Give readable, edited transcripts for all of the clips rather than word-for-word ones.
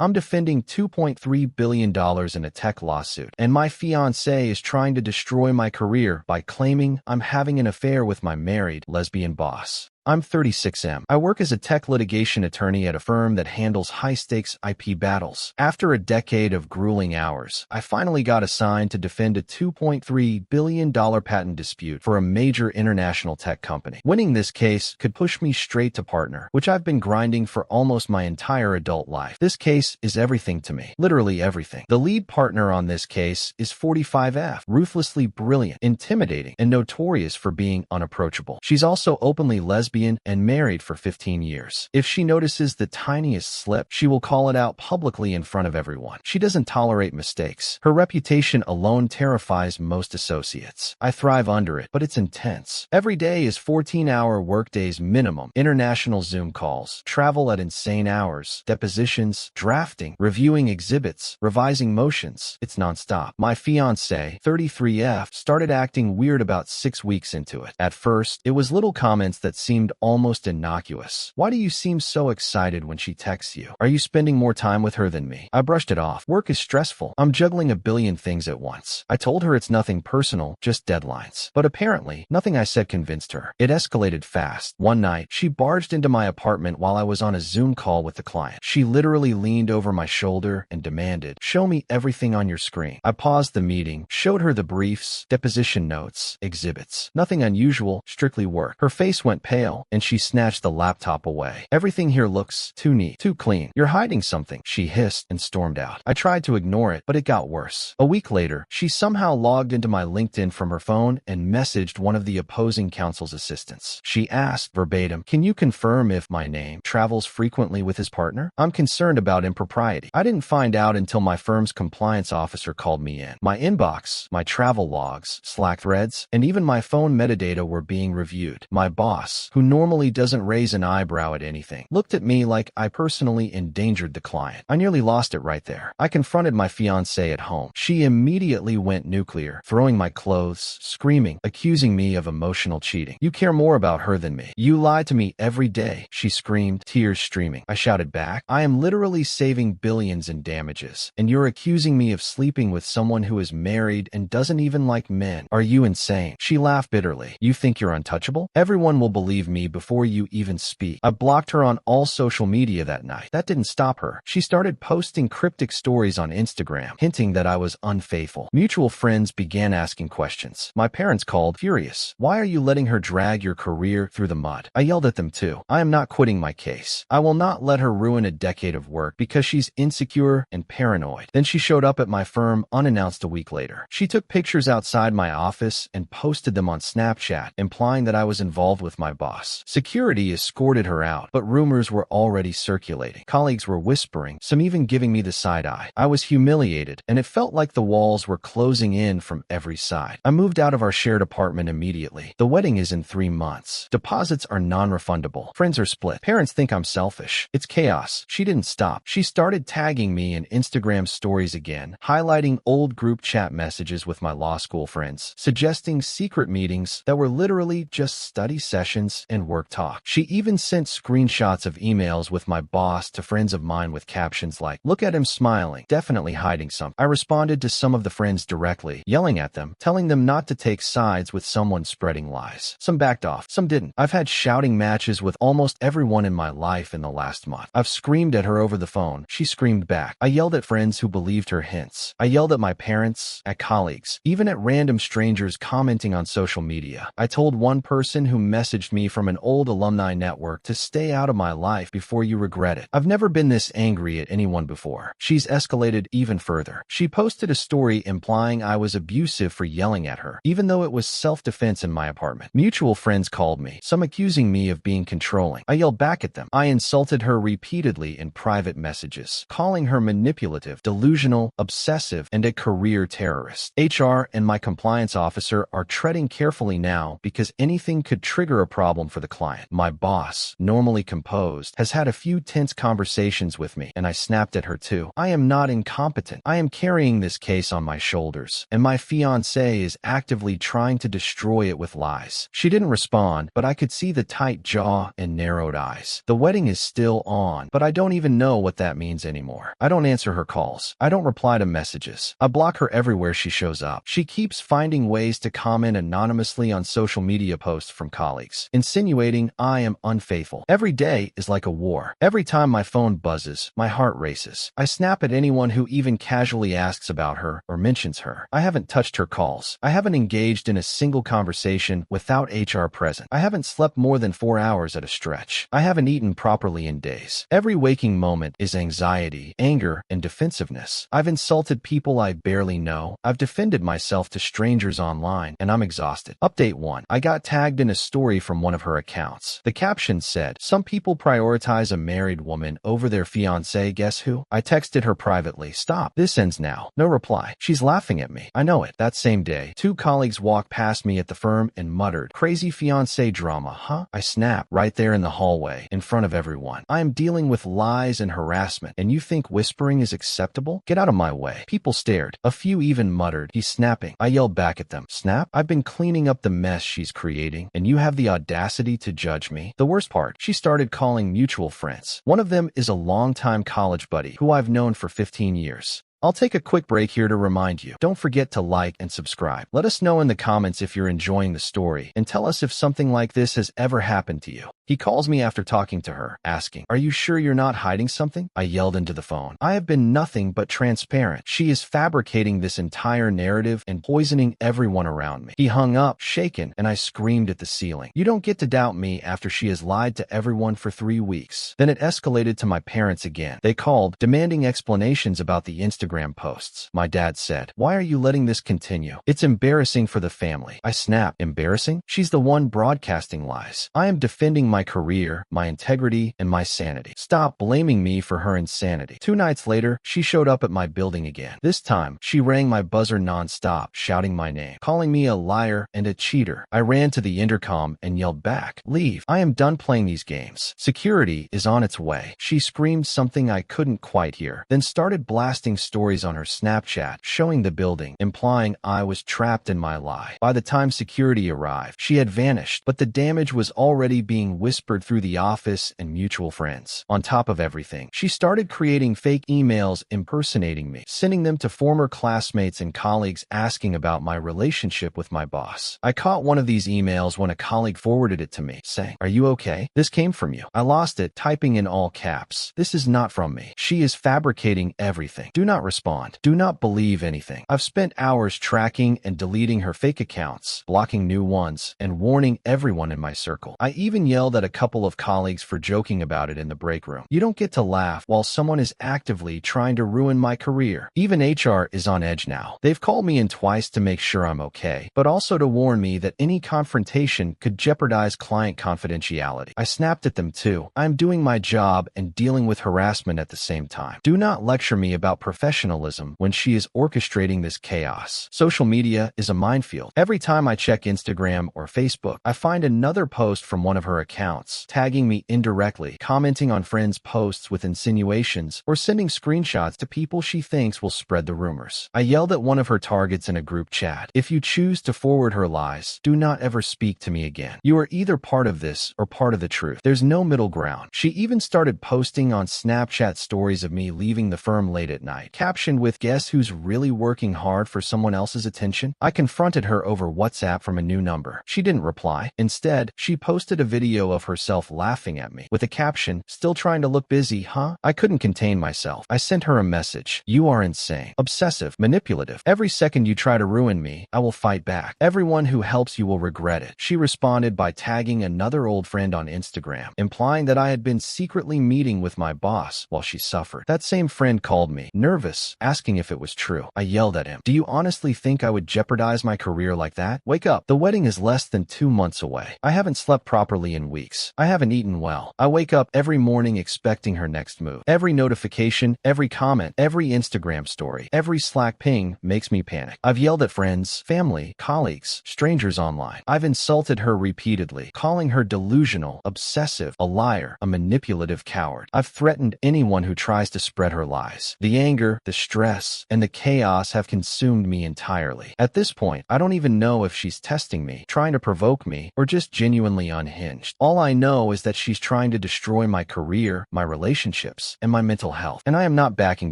I'm defending $2.3 billion in a tech lawsuit, and my fiancé is trying to destroy my career by claiming I'm having an affair with my married lesbian boss. I'm 36M. I work as a tech litigation attorney at a firm that handles high-stakes IP battles. After a decade of grueling hours, I finally got assigned to defend a $2.3 billion patent dispute for a major international tech company. Winning this case could push me straight to partner, which I've been grinding for almost my entire adult life. This case is everything to me. Literally everything. The lead partner on this case is 45F, ruthlessly brilliant, intimidating, and notorious for being unapproachable. She's also openly lesbian and married for 15 years. If she notices the tiniest slip, she will call it out publicly in front of everyone. She doesn't tolerate mistakes. Her reputation alone terrifies most associates. I thrive under it, but it's intense. Every day is 14-hour workdays minimum, international Zoom calls, travel at insane hours, depositions, drafting, reviewing exhibits, revising motions. It's nonstop. My fiancé, 33F, started acting weird about 6 weeks into it. At first, it was little comments that seemed almost innocuous. Why do you seem so excited when she texts you? Are you spending more time with her than me? I brushed it off. Work is stressful. I'm juggling a billion things at once. I told her it's nothing personal, just deadlines. But apparently, nothing I said convinced her. It escalated fast. One night, she barged into my apartment while I was on a Zoom call with the client. She literally leaned over my shoulder and demanded, "Show me everything on your screen." I paused the meeting, showed her the briefs, deposition notes, exhibits. Nothing unusual, strictly work. Her face went pale, and she snatched the laptop away. "Everything here looks too neat, too clean. You're hiding something," she hissed and stormed out. I tried to ignore it, but it got worse. A week later, she somehow logged into my LinkedIn from her phone and messaged one of the opposing counsel's assistants. She asked verbatim, "Can you confirm if my name travels frequently with his partner? I'm concerned about impropriety." I didn't find out until my firm's compliance officer called me in. My inbox, my travel logs, Slack threads, and even my phone metadata were being reviewed. My boss, who normally doesn't raise an eyebrow at anything, looked at me like I personally endangered the client. I nearly lost it right there. I confronted my fiancée at home. She immediately went nuclear, throwing my clothes, screaming, accusing me of emotional cheating. "You care more about her than me. You lie to me every day," she screamed, tears streaming. I shouted back, "I am literally saving billions in damages, and you're accusing me of sleeping with someone who is married and doesn't even like men. Are you insane?" She laughed bitterly. "You think you're untouchable? Everyone will believe me before you even speak." I blocked her on all social media that night. That didn't stop her. She started posting cryptic stories on Instagram, hinting that I was unfaithful. Mutual friends began asking questions. My parents called, furious. "Why are you letting her drag your career through the mud?" I yelled at them too. "I am not quitting my case. I will not let her ruin a decade of work because she's insecure and paranoid." Then she showed up at my firm unannounced a week later. She took pictures outside my office and posted them on Snapchat, implying that I was involved with my boss. Security escorted her out, but rumors were already circulating. Colleagues were whispering, some even giving me the side eye. I was humiliated, and it felt like the walls were closing in from every side. I moved out of our shared apartment immediately. The wedding is in 3 months. Deposits are non-refundable. Friends are split. Parents think I'm selfish. It's chaos. She didn't stop. She started tagging me in Instagram stories again, highlighting old group chat messages with my law school friends, suggesting secret meetings that were literally just study sessions and work talk. She even sent screenshots of emails with my boss to friends of mine with captions like, "Look at him smiling, definitely hiding something." I responded to some of the friends directly, yelling at them, telling them not to take sides with someone spreading lies. Some backed off, some didn't. I've had shouting matches with almost everyone in my life in the last month. I've screamed at her over the phone. She screamed back. I yelled at friends who believed her hints. I yelled at my parents, at colleagues, even at random strangers commenting on social media. I told one person who messaged me from an old alumni network to stay out of my life before you regret it. I've never been this angry at anyone before. She's escalated even further. She posted a story implying I was abusive for yelling at her, even though it was self-defense in my apartment. Mutual friends called me, some accusing me of being controlling. I yelled back at them. I insulted her repeatedly in private messages, calling her manipulative, delusional, obsessive, and a career terrorist. HR and my compliance officer are treading carefully now because anything could trigger a problem for the client. My boss, normally composed, has had a few tense conversations with me, and I snapped at her too. I am not incompetent. I am carrying this case on my shoulders, and my fiancé is actively trying to destroy it with lies. She didn't respond, but I could see the tight jaw and narrowed eyes. The wedding is still on, but I don't even know what that means anymore. I don't answer her calls. I don't reply to messages. I block her everywhere she shows up. She keeps finding ways to comment anonymously on social media posts from colleagues, insinuating I am unfaithful. Every day is like a war. Every time my phone buzzes, my heart races. I snap at anyone who even casually asks about her or mentions her. I haven't touched her calls. I haven't engaged in a single conversation without HR present. I haven't slept more than 4 hours at a stretch. I haven't eaten properly in days. Every waking moment is anxiety, anger, and defensiveness. I've insulted people I barely know. I've defended myself to strangers online, and I'm exhausted. Update 1. I got tagged in a story from one of her accounts. The caption said, "Some people prioritize a married woman over their fiancé. Guess who?" I texted her privately, "Stop. This ends now." No reply. She's laughing at me. I know it. That same day, 2 colleagues walked past me at the firm and muttered, "Crazy fiancé drama, huh?" I snapped right there in the hallway, in front of everyone. I am dealing with lies and harassment, and you think whispering is acceptable? Get out of my way. People stared. A few even muttered, "He's snapping." I yelled back at them, "Snap? I've been cleaning up the mess she's creating, and you have the audacity to judge me?" The worst part, she started calling mutual friends. One of them is a longtime college buddy who I've known for 15 years. I'll take a quick break here to remind you, don't forget to like and subscribe. Let us know in the comments if you're enjoying the story, and tell us if something like this has ever happened to you. He calls me after talking to her, asking, "Are you sure you're not hiding something?" I yelled into the phone, "I have been nothing but transparent. She is fabricating this entire narrative and poisoning everyone around me." He hung up, shaken, and I screamed at the ceiling. You don't get to doubt me after she has lied to everyone for 3 weeks. Then it escalated to my parents again. They called, demanding explanations about the Instagram posts. My dad said, "Why are you letting this continue? It's embarrassing for the family." I snapped, "Embarrassing? She's the one broadcasting lies. I am defending my career, my integrity, and my sanity. Stop blaming me for her insanity." 2 nights later, she showed up at my building again. This time, she rang my buzzer nonstop, shouting my name, calling me a liar and a cheater. I ran to the intercom and yelled back, "Leave. I am done playing these games. Security is on its way." She screamed something I couldn't quite hear, then started blasting stories on her Snapchat, showing the building, implying I was trapped in my lie. By the time security arrived, she had vanished, but the damage was already being whispered through the office and mutual friends. On top of everything, she started creating fake emails impersonating me, sending them to former classmates and colleagues asking about my relationship with my boss. I caught one of these emails when a colleague forwarded it to me, saying, "Are you okay? This came from you." I lost it, typing in all caps, "This is not from me. She is fabricating everything. Do not respond. Do not believe anything." I've spent hours tracking and deleting her fake accounts, blocking new ones, and warning everyone in my circle. I even yelled at a couple of colleagues for joking about it in the break room. You don't get to laugh while someone is actively trying to ruin my career. Even HR is on edge now. They've called me in twice to make sure I'm okay, but also to warn me that any confrontation could jeopardize client confidentiality. I snapped at them too. I'm doing my job and dealing with harassment at the same time. Do not lecture me about professionalism when she is orchestrating this chaos. Social media is a minefield. Every time I check Instagram or Facebook, I find another post from one of her accounts, tagging me indirectly, commenting on friends' posts with insinuations, or sending screenshots to people she thinks will spread the rumors. I yelled at one of her targets in a group chat, "If you choose to forward her lies, do not ever speak to me again. You are either part of this or part of the truth. There's no middle ground." She even started posting on Snapchat stories of me leaving the firm late at night, captioned with, "Guess who's really working hard for someone else's attention?" I confronted her over WhatsApp from a new number. She didn't reply. Instead, she posted a video of herself laughing at me with a caption, "Still trying to look busy, huh?" I couldn't contain myself. I sent her a message, "You are insane, obsessive, manipulative. Every second you try to ruin me, I will fight back. Everyone who helps you will regret it." She responded by tagging another old friend on Instagram, implying that I had been secretly meeting with my boss while she suffered. That same friend called me, nervous, asking if it was true. I yelled at him, "Do you honestly think I would jeopardize my career like that? Wake up. The wedding is less than 2 months away. I haven't slept properly in weeks. weeks. I haven't eaten well. I wake up every morning expecting her next move. Every notification, every comment, every Instagram story, every Slack ping makes me panic. I've yelled at friends, family, colleagues, strangers online. I've insulted her repeatedly, calling her delusional, obsessive, a liar, a manipulative coward. I've threatened anyone who tries to spread her lies. The anger, the stress, and the chaos have consumed me entirely. At this point, I don't even know if she's testing me, trying to provoke me, or just genuinely unhinged. All I know is that she's trying to destroy my career, my relationships, and my mental health. And I am not backing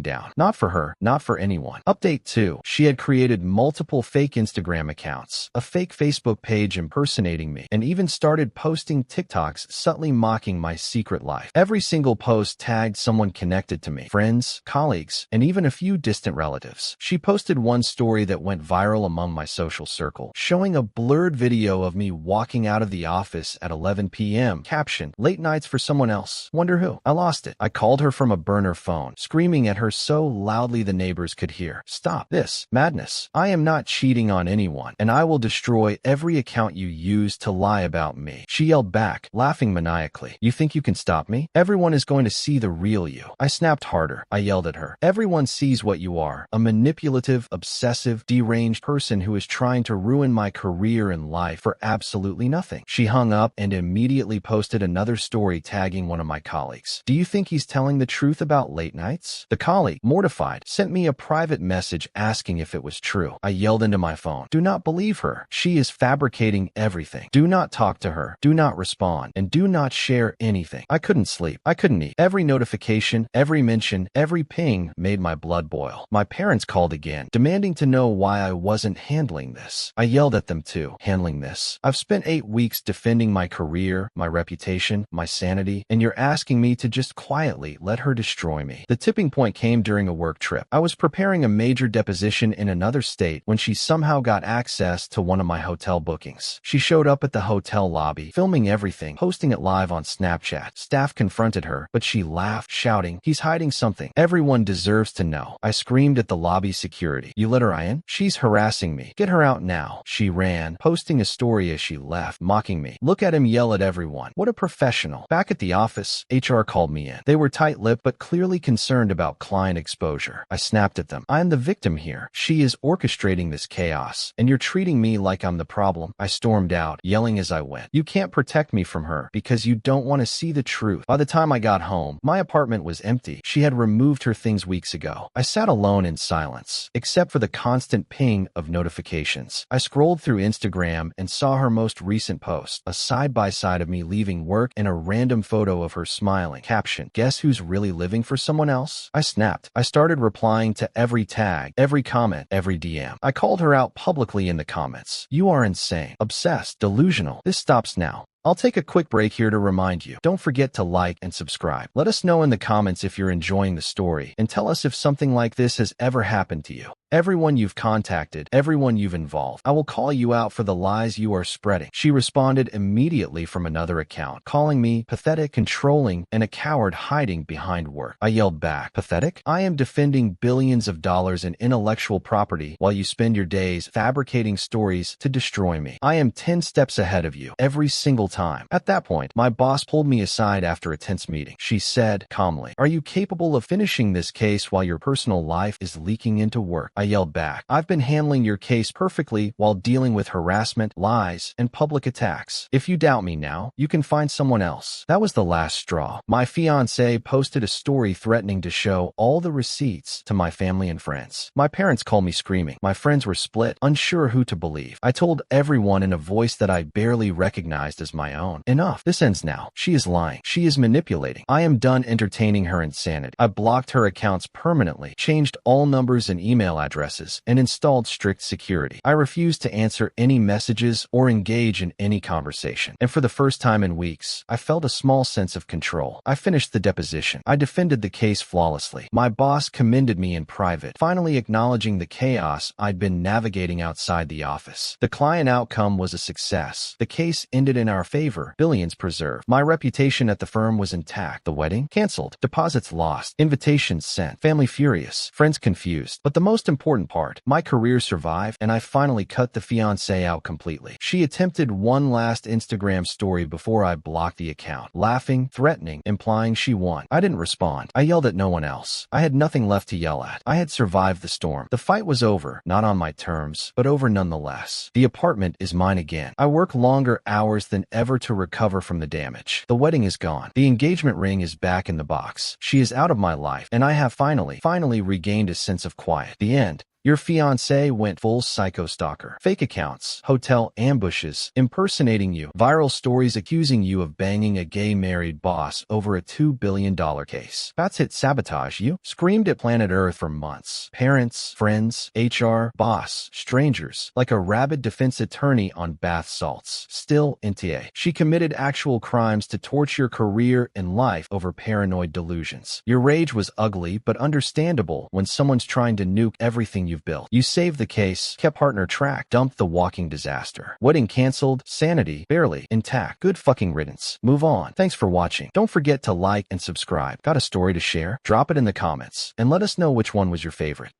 down. Not for her, not for anyone. Update 2. She had created multiple fake Instagram accounts, a fake Facebook page impersonating me, and even started posting TikToks subtly mocking my secret life. Every single post tagged someone connected to me, friends, colleagues, and even a few distant relatives. She posted one story that went viral among my social circle, showing a blurred video of me walking out of the office at 11 p.m. Caption, late nights for someone else. Wonder who? I lost it. I called her from a burner phone, screaming at her so loudly the neighbors could hear. Stop this madness. I am not cheating on anyone, and I will destroy every account you use to lie about me. She yelled back, laughing maniacally. You think you can stop me? Everyone is going to see the real you. I snapped harder. I yelled at her. Everyone sees what you are. A manipulative, obsessive, deranged person who is trying to ruin my career and life for absolutely nothing. She hung up and immediately posted another story tagging one of my colleagues. Do you think he's telling the truth about late nights? The colleague, mortified, sent me a private message asking if it was true. I yelled into my phone. Do not believe her. She is fabricating everything. Do not talk to her. Do not respond. And do not share anything. I couldn't sleep. I couldn't eat. Every notification, every mention, every ping made my blood boil. My parents called again, demanding to know why I wasn't handling this. I yelled at them too. Handling this? I've spent 8 weeks defending my career, my reputation, my sanity, and you're asking me to just quietly let her destroy me. The tipping point came during a work trip. I was preparing a major deposition in another state when she somehow got access to one of my hotel bookings. She showed up at the hotel lobby, filming everything, posting it live on Snapchat. Staff confronted her, but she laughed, shouting, "He's hiding something. Everyone deserves to know." I screamed at the lobby security. You let her in? She's harassing me. Get her out now. She ran, posting a story as she left, mocking me. Look at him yell at everyone. What a professional. Back at the office, HR called me in. They were tight-lipped but clearly concerned about client exposure. I snapped at them. I am the victim here. She is orchestrating this chaos, and you're treating me like I'm the problem. I stormed out, yelling as I went. You can't protect me from her because you don't want to see the truth. By the time I got home, my apartment was empty. She had removed her things weeks ago. I sat alone in silence, except for the constant ping of notifications. I scrolled through Instagram and saw her most recent post, a side-by-side of me leaving work and a random photo of her smiling. Caption, guess who's really living for someone else? I snapped. I started replying to every tag, every comment, every DM. I called her out publicly in the comments. You are insane, obsessed, delusional. This stops now. I'll take a quick break here to remind you, don't forget to like and subscribe. Let us know in the comments if you're enjoying the story, and tell us if something like this has ever happened to you. Everyone you've contacted, everyone you've involved, I will call you out for the lies you are spreading. She responded immediately from another account, calling me pathetic, controlling, and a coward hiding behind work. I yelled back, pathetic? I am defending billions of dollars in intellectual property while you spend your days fabricating stories to destroy me. I am 10 steps ahead of you every single time. At that point, my boss pulled me aside after a tense meeting. She said calmly, are you capable of finishing this case while your personal life is leaking into work? I yelled back, I've been handling your case perfectly while dealing with harassment, lies, and public attacks. If you doubt me now, you can find someone else. That was the last straw. My fiancé posted a story threatening to show all the receipts to my family and friends. My parents called me screaming. My friends were split, unsure who to believe. I told everyone in a voice that I barely recognized as my own. Enough. This ends now. She is lying. She is manipulating. I am done entertaining her insanity. I blocked her accounts permanently, changed all numbers and email addresses, and installed strict security. I refused to answer any messages or engage in any conversation. And for the first time in weeks, I felt a small sense of control. I finished the deposition. I defended the case flawlessly. My boss commended me in private, finally acknowledging the chaos I'd been navigating outside the office. The client outcome was a success. The case ended in our favor, billions preserved. My reputation at the firm was intact. The wedding? Canceled. Deposits lost. Invitations sent. Family furious. Friends confused. But the most important important part. My career survived, and I finally cut the fiancé out completely. She attempted one last Instagram story before I blocked the account, laughing, threatening, implying she won. I didn't respond. I yelled at no one else. I had nothing left to yell at. I had survived the storm. The fight was over, not on my terms, but over nonetheless. The apartment is mine again. I work longer hours than ever to recover from the damage. The wedding is gone. The engagement ring is back in the box. She is out of my life, and I have finally regained a sense of quiet. The end. Your fiancé went full psycho stalker. Fake accounts, hotel ambushes, impersonating you, viral stories accusing you of banging a gay married boss over a $2 billion case. Bats hit sabotage you, screamed at planet Earth for months. Parents, friends, HR, boss, strangers, like a rabid defense attorney on bath salts. Still NTA. She committed actual crimes to torch your career and life over paranoid delusions. Your rage was ugly but understandable when someone's trying to nuke everything you've built. You saved the case, kept partner track, dumped the walking disaster. Wedding canceled, sanity barely intact. Good fucking riddance. Move on. Thanks for watching. Don't forget to like and subscribe. Got a story to share? Drop it in the comments and let us know which one was your favorite.